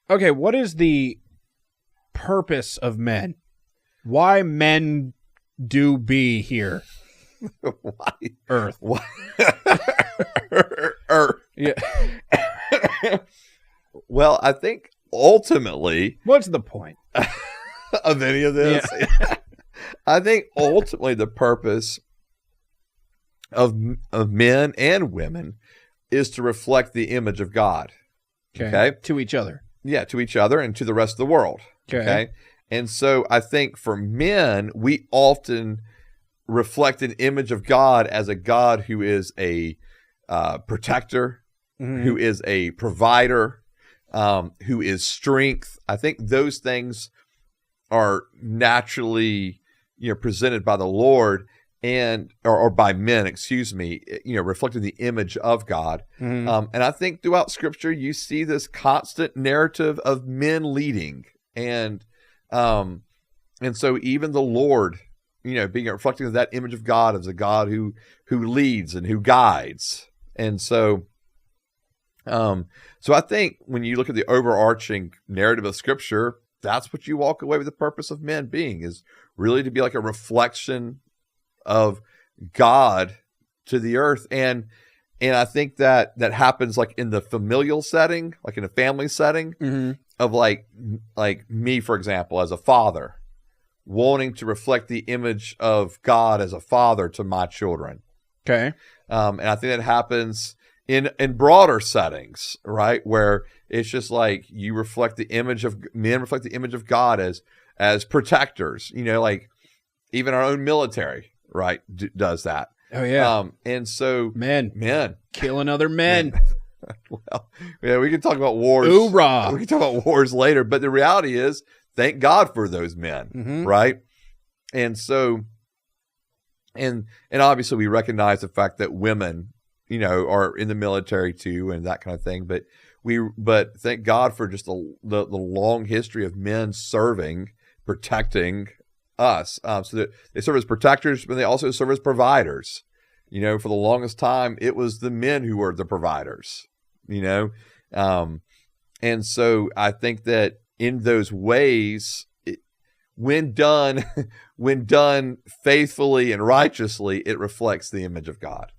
Okay, what is the purpose of men? Why men do be here? Why? Earth. Why? Earth. Yeah. Well, I think ultimately What's the point? of any of this, I think ultimately the purpose of men and women is to reflect the image of God. Okay. To each other. Yeah, to each other and to the rest of the world. Okay. And so I think for men, we often reflect an image of God as a God who is a protector, who is a provider, who is strength. I think those things are naturally, presented by the Lord and or by men, reflecting the image of God. And I think throughout Scripture, you see this constant narrative of men leading, and so even the Lord, being reflecting of that image of God as a God who leads and who guides. And so I think when you look at the overarching narrative of Scripture, that's what you walk away with the purpose of men being, is really to be like a reflection of God to the earth. And I think that happens like in the familial setting, like in a family setting, of like me, for example, as a father, wanting to reflect the image of God as a father to my children. Okay. And I think that happens in broader settings, right? Where it's just like men reflect the image of God as protectors, like even our own military, right? Does that. Oh yeah. And so men killing other men. Well, yeah, we can talk about wars. Hoorah. We can talk about wars later, but the reality is, thank God for those men, right? And so, and obviously we recognize the fact that women, are in the military too, and that kind of thing. But thank God for just the long history of men serving, protecting us. So that they serve as protectors, but they also serve as providers. For the longest time, it was the men who were the providers. And so I think that in those ways, when done faithfully and righteously, it reflects the image of God.